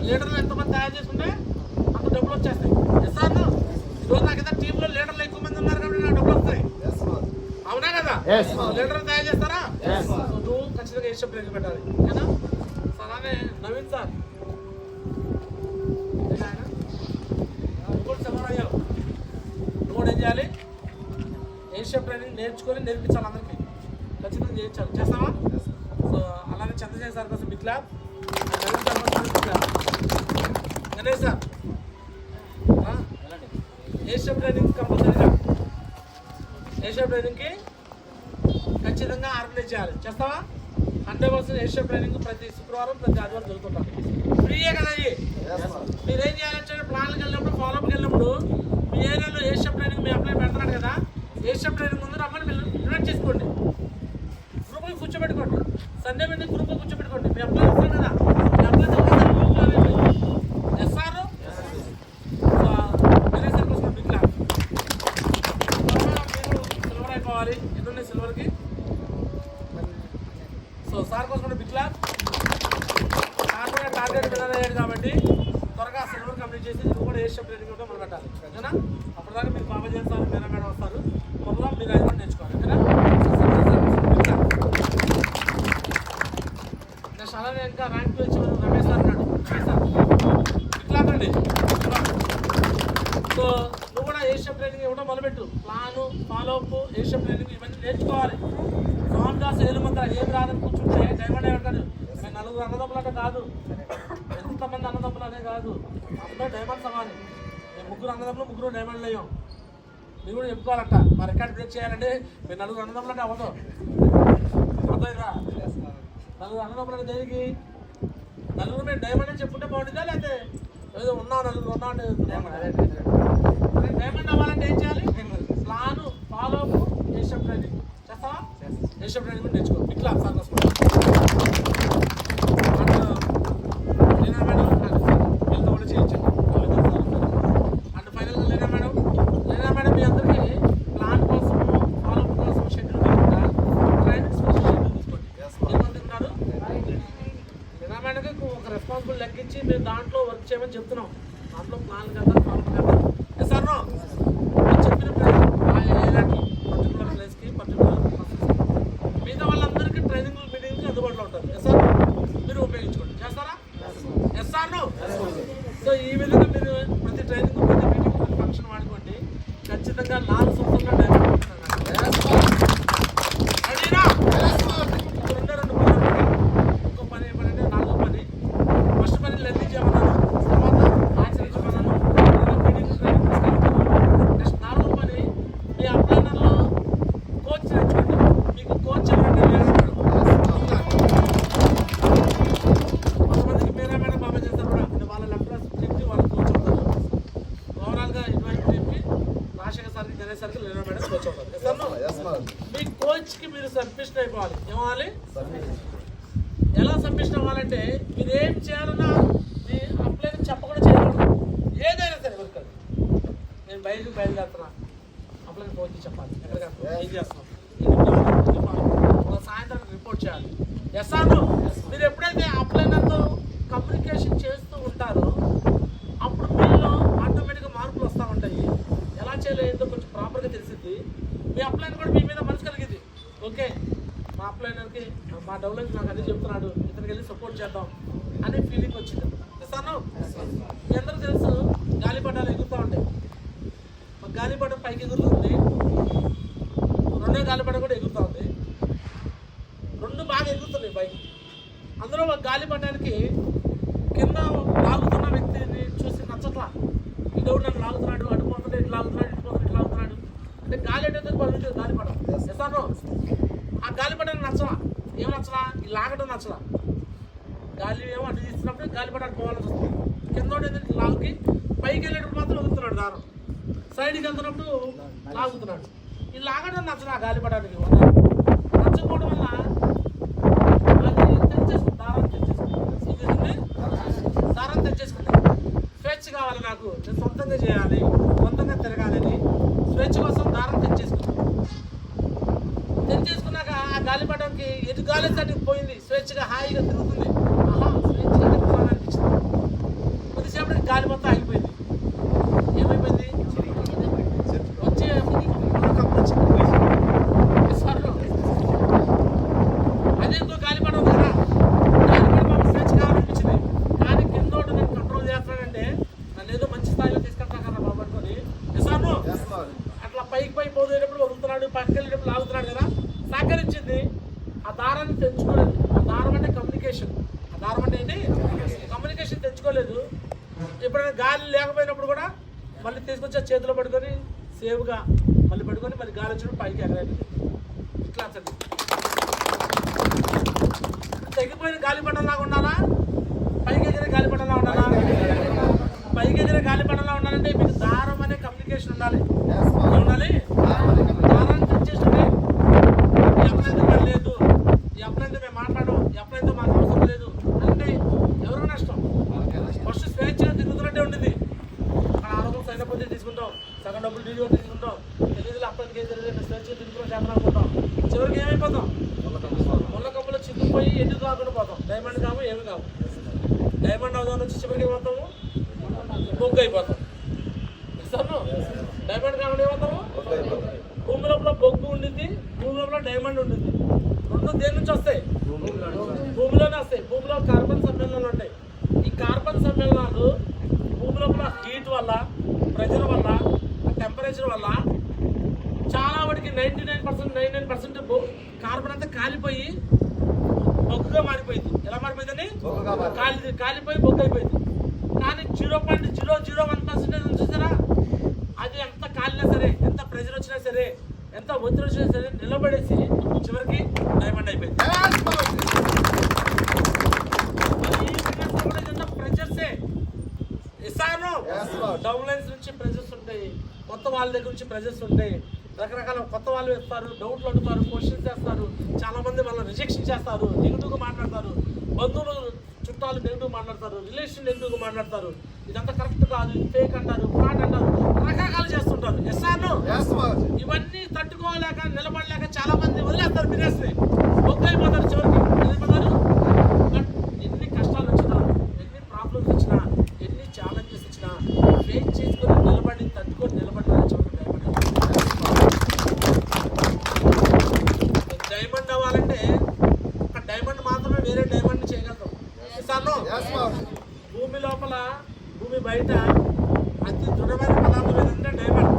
లీడర్లు ఎంతమంది తయారు చేసుకుంటే అంత డబ్బులు వచ్చేస్తాయి. సార్ ఈరోజు నాకు ఏదైనా టీంలో లీడర్లు ఎక్కువ మంది ఉన్నారు కాబట్టి నాకు డబ్బులు వస్తాయి. అవునా కదా? లీడర్లు తయారు చేస్తారా? నువ్వు ఖచ్చితంగా ఏ స్టెప్ పెట్టాలి కదా. అలానే నవీన్ సార్ నువ్వు సెలవు అయ్యావు, నువ్వు కూడా ఏం చేయాలి? ఏ స్టెప్ ట్రైనింగ్ నేర్చుకొని నేర్పించాలి అందరికీ, ఖచ్చితంగా చేయించాలి. చేస్తావా? సో అలానే చంద్రశేఖర్ సార్ కోసం బిగ్ క్లాప్, గణేష్ సార్ ఏ స్టెప్ ట్రైనింగ్ కంపల్సరీగా ఏ స్టెప్ ట్రైనింగ్కి ఖచ్చితంగా ఆర్గనైజ్ చేయాలి. చేస్తావా? 100% ఏ స్టెప్ ట్రైనింగ్ ప్రతి శుక్రవారం ప్రతి ఆదివారం జరుగుతుంటాం. ఫ్రీయే కదా ఇది. మీరేం చేయాలంటే ప్లాన్కి వెళ్ళినప్పుడు ఫాలోఅప్కి వెళ్ళినప్పుడు మీ ఏరియాలో ఏ స్టెప్ ట్రైనింగ్ మీ అప్లై పెడుతున్నాడు కదా, ఏ స్టెప్ ట్రైనింగ్ ముందు రమ్మని మీరు ఇన్వైట్ చేసుకోండి, గ్రూప్కి కూర్చోబెట్టుకోండి. సండే మీద గ్రూప్కి కూర్చోబెట్టుకోండి. మీ అప్లై వస్తారు కదా, మీ అప్లై ఎస్ఆర్ సార్ కోసం బిగ్ క్లాప్. మీరు సిల్వర్ అయిపోవాలి. ఎన్ని ఉన్నాయి సిల్వర్కి? సో సార్ కోసం బిగ్ క్లాప్. సార్ కూడా టార్గెట్ విన్నర్ అయ్యాడు కాబట్టి త్వరగా సిల్వర్ కంప్లీట్ చేసి నువ్వు కూడా ఏ స్టెప్ ట్రైనింగ్ కూడా మొదలు పెట్టాలి. ఓకేనా? అప్పటిదాకా మీరు బాబా చేస్తారు, మేరా మేడం వస్తారు, మొదలు మీరు అది కూడా నేర్చుకోవాలి. ఓకేనా? నెక్స్ట్ అలానే ఇంకా ర్యాంక్ వచ్చి రమేష్ సార్ అన్నాడు. రమేష్ సార్ బిగ్ అండి. సో నువ్వు కూడా ఏ స్టెప్ ట్రైనింగ్ ఇవ్వడం మొదలుపెట్టు. ప్లాను, ఫాలోఅప్, ఏ స్టెప్ ట్రైనింగ్ ఇవన్నీ నేర్చుకోవాలి. స్వామిదాస్ ఏలుమంత్ర ఏం రాదని కూర్చుంటే డైమండ్ ఎవరు? మేము నలుగురు అన్నదమ్ములు అంటే కాదు, ఎంతమంది అన్నదమ్ములు అనే కాదు, అందరూ డైమండ్ సమానం. మేము ముగ్గురు అన్నదమ్ములు, ముగ్గురు డైమండ్లు అయ్యాం. మీరు కూడా చెప్పుకోవాలంట. మా రికార్డ్ బ్రేక్ చేయాలంటే మీరు నలుగురు అన్నదమ్ములు అంటే అవ్వదు. అర్థమైందా? నలుగురు అన్నదమ్ములు అంటే దేనికి? నలుగురు మేము డైమండ్ అని చెప్పుకుంటే బాగుంటుందా, లేకపోతే ఏదో నలుగురు ఉన్నా అంటే డైమండ్ అవ్వాలంటే ఏం చేయాలి? ప్లాను, ఫాలోఅప్, ఏ స్టెప్ ట్రైనింగ్. చేస్తావా? ఏ స్టెప్ ట్రైనింగ్ కూడా నేర్చుకో. ఇట్లా సార్ కోసం లీనా మేడం వీళ్ళతో కూడా చేయించండి. అండ్ ఫైనల్గా లీనా మేడం మీ అందరికీ ప్లాన్ కోసం, ఫాలోఅప్ కోసం షెడ్యూల్ కాకుండా ట్రైనింగ్ స్పెషల్ షెడ్యూల్ తీసుకోండి. ఎంతమంది ఉన్నారు? లీనా మేడంకి ఒక రెస్పాన్సిబుల్ లెక్కించి మీరు దాంట్లో వర్క్ చేయమని చెప్తున్నాం. దాంట్లో ప్లాన్ కదా, ఫాలోఅప్ కదా. సార్ చెప్పిన పర్టికులర్ ప్లేస్కి పర్టికులర్ మిగతా వాళ్ళందరికీ ట్రైనింగ్ మీటింగ్కి అందుబాటులో ఉంటుంది. సార్ మీరు ఉపయోగించుకోండి. చేస్తారా? ఎస్ఆర్. సో ఈ విధంగా మీరు ప్రతి ట్రైనింగ్, ప్రతి మీటింగ్, ప్రతి ఫంక్షన్ వాడుకోండి. ఖచ్చితంగా 4 సంవత్సరాలు డైరెక్ట్ అడిగినా రెండే 2 పనులు. ఇంకో పని ఏమంటే 4వ పని. ఫస్ట్ పని లెర్నింగ్ చేయమన్నాను, తర్వాత ఆచరించమన్నాను, మీటింగ్ ట్రైనింగ్ తీసుకెళ్ళమన్నాను. నెక్స్ట్ 4వ పని మీ అప్లైనర్లో కోచ్ నేర్చుకోండి. మీకు కోచ్ ఎవరంటే కొంతమందికి మేరా మేడం బాబా చేస్తారు కూడా, వాళ్ళ లెఫ్ట్ టీమ్కి వాళ్ళు కోచ్ అవుతారు. ఓవరాల్గా ఇటువంటి టీమ్కి రాజశేఖర్ సార్కి, గణేష్ సార్కి లీనా మేడం కోచ్ అవుతారు. మీ కోచ్కి మీరు సబ్మిషన్ అయిపోవాలి. ఏమవ్వాలి? ఎలా సబ్మిషన్ అవ్వాలంటే మీరు ఏం చేయాలన్నా మీ అప్లైన్ చెప్పకుండా చేయకూడదు. ఏదైనా సరే వర్క్ అది. నేను బయలుదేరుతున్నా, అప్లైన్ కోచ్ చెప్పాలి ఎక్కడికి ఏం చేస్తున్నాం, సాయంత్రం రిపోర్ట్ చేయాలి. ఎస్ఆర్ మీరు ఎప్పుడైతే అప్లైనర్తో కమ్యూనికేషన్ చేస్తూ ఉంటారో అప్పుడు మీలో ఆటోమేటిక్గా మార్పులు వస్తూ ఉంటాయి. ఎలా చేయలేదో కొంచెం ప్రాపర్గా తెలిసింది. మీ అప్లైనర్ కూడా మీ మీద మనసు కలిగింది. ఓకే, మా అప్లైనర్కి మా డెవలప్ నాకు అన్నీ చెప్తున్నాడు, ఇతనికి వెళ్ళి సపోర్ట్ చేద్దాం అనే ఫీలింగ్ వచ్చింది. ఎస్ఆర్ మీ అందరూ తెలుసు గాలిపటాలు ఎగురుతూ ఉంటాయి. ఒక గాలిపటం పైకి ఎగురుతుంది, రెండో గాలిపటం కూడా ఎగురుతూ ఉంది. రెండు బాగా ఎగురుతున్నాయి పైకి. అందులో ఒక గాలిపటానికి కింద లాగుతున్న వ్యక్తిని చూసి నచ్చట్లా. ఇదోడు నన్ను లాగుతున్నాడు, అటుపోతున్నాడు, ఇటు లాగుతున్నాడు, ఇటుపోతున్నాడు, ఇటు లాగుతున్నాడు అంటే గాలి అంటే పడుతుంది గాలిపటం. ఎసాను ఆ గాలిపటానికి నచ్చలా. ఏం నచ్చలా? ఈ లాగటం నచ్చలా. గాలి ఏమో అటు తీస్తున్నప్పుడు గాలిపటానికి పోవాలని వస్తుంది. కింద ఏంటంటే లాగుకి పైకి వెళ్ళేటప్పుడు మాత్రం వదులుతున్నాడు దారం, సైడ్కి వెళ్తున్నప్పుడు లాగుతున్నాడు. ఈ లాగడం నచ్చలా గాలిపటానికి. నచ్చకపోవడం వల్ల అది తెచ్చేసుకుంది, దారం తెచ్చేసుకుంది. స్వేచ్ఛ కావాలి నాకు, నేను సొంతంగా చేయాలి, సొంతంగా తిరగాలని స్వేచ్ఛ కోసం దారం తెచ్చేసుకున్నాక ఆ గాలిపటంకి ఎటు గాలి తట్టుకు పోయింది, స్వేచ్ఛగా హాయిగా తిరుగుతుంది. ఆహా, స్వేచ్ఛగా తిరుగుతాననిపించింది. కొద్దిసేపటికి గాలి మొత్తం ఆగిపోయింది. ఏమైపోయింది? వచ్చే కప్పు వచ్చింది. అదే ఇంకో గాలిపటం ఉంది కదా, గాలిపటం మాకు స్వేచ్ఛ కావాలనిపించింది. కానీ కిందోడు నేను కంట్రోల్ చేస్తానంటే నన్ను ఏదో మంచి స్థాయిలో తీసుకెళ్తా కదా బాబు అనుకొని ఎసాను అట్లా పైకి పోయేటప్పుడు వదులుతున్నాడు, పక్కకి వెళ్ళేటప్పుడు లాగుతున్నాడు కదా, సహకరించింది. ఆ దారాన్ని తెంచుకోలేదు. ఆ దారం అంటే కమ్యూనికేషన్. ఆ దారం అంటే ఏంటి? కమ్యూనికేషన్ తెంచుకోలేదు. ఎప్పుడైనా గాలి లేకపోయినప్పుడు కూడా మళ్ళీ తీసుకొచ్చి ఆ చేతిలో పట్టుకొని సేఫ్గా మళ్ళీ పట్టుకొని మళ్ళీ గాలి వచ్చినప్పుడు పైకి ఎగరేది. ఇట్లా అసలు తెగిపోయిన గాలిపటం లాగా ఉండాలా, పైకి ఎగిరే గాలిపటంలా ఉండాలా? పైకి ఎగిరే గాలిపటంలా ఉండాలంటే మీకు దారం అనే కమ్యూనికేషన్ ఉండాలి. ఉండాలి. దారాన్ని తెచ్చేసుకుని ఈ అప్లైతే పని లేదు, ఈ అప్లైతే మేము మాట్లాడడం, ఈ అప్లైతే మాకు అవసరం లేదు అంటే ఎవరికి నష్టం? ఫస్ట్ స్వేచ్ఛగా తిరుగుతున్నట్టే ఉండింది. అక్కడ ఆరోగ్యం సైన్ పొంది తీసుకుంటాం, సగం డబ్బులు డీడీ తీసుకుంటాం, తెలియదు అప్పటికి ఏం తెలియదు, స్వేచ్ఛగా తిరుగుతున్నాం చేతలు అనుకుంటాం. చివరికి ఏమైపోతాం? ముళ్ళ కప్పులో చిక్కుపోయి ఎటు కాకుండా పోతాం. డైమండ్ కాము, ఏమి కావు. డైమండ్ అవుదాం నుంచి చివరికి ఏమవుతాము? బొగ్గు అయిపోతాం. ఇస్తాను డైమండ్ కాకుండా ఏమవుతాము? భూమి లోపల బొగ్గు ఉండింది, భూమి లోపల డైమండ్ ఉండింది. రెండు దేని నుంచి వస్తాయి? భూమిలోనే వస్తాయి. భూమిలో కార్బన్ సమ్మేళనాలు ఉంటాయి. ఈ కార్బన్ సమ్మేళనాలు భూమి లోపల హీట్ వల్ల, ప్రెజర్ వల్ల, టెంపరేచర్ వల్ల చాలా వాటికి 99% కార్బన్ అంతా కాలిపోయి బొగ్గుగా మారిపోయింది. ఎలా మారిపోయిందని? కాలిపోయి బొగ్గు అయిపోయింది. కానీ 0.001% చూసారా, అది ఎంత కాలినా సరే, ఎంత ప్రెజర్ వచ్చినా సరే, ఎంత ఒత్తిడి వచ్చినా సరే నిలబడేసి చివరికి డైమండ్ అయిపోయింది. ప్రెజర్సే ఇస్తాను. డౌన్ లైన్స్ నుంచి ప్రెజర్స్ ఉంటాయి, కొత్త వాళ్ళ దగ్గర నుంచి ప్రెజర్స్ ఉంటాయి. రకరకాల కొత్త వాళ్ళు వేస్తారు, డౌట్లు అడుగుతారు, క్వశ్చన్స్ చేస్తారు. చాలా మంది వాళ్ళని రిజెక్షన్ చేస్తారు, నెగిటివ్గా మాట్లాడతారు. బంధువులు చుట్టాలు నెగిటివ్ మాట్లాడతారు, రిలేషన్ నెగిటివ్గా మాట్లాడతారు. ఇదంతా కరెక్ట్ కాదు, ఇది ఫేక్ అంటారు, ఫ్రాడ్ అంటారు, రకరకాలు చేస్తుంటారు. ఎస్ఆర్ను ఇవన్నీ తట్టుకోలేక నిలబడలేక చాలా మంది వదిలేస్తారు బిజినెస్ని, బొక్కైపోతారు. చివరికి వెళ్ళిపోతారు. బట్ ఎన్ని కష్టాలు వచ్చినా, ఎన్ని ప్రాబ్లమ్స్ వచ్చినా, ఎన్ని ఛాలెంజెస్ వచ్చినా ఫేస్ చేసుకొని నిలబడి తట్టుకొని నిలబడతారు. చివరికి డైమండ్ అవ్వాలంటే ఒక డైమండ్ మాత్రమే వేరే డైమండ్ చేయగలుగుతాం. భూమి లోపల, భూమి బయట అతి దృఢమైన పదార్థం ఏదంటే డైమండ్.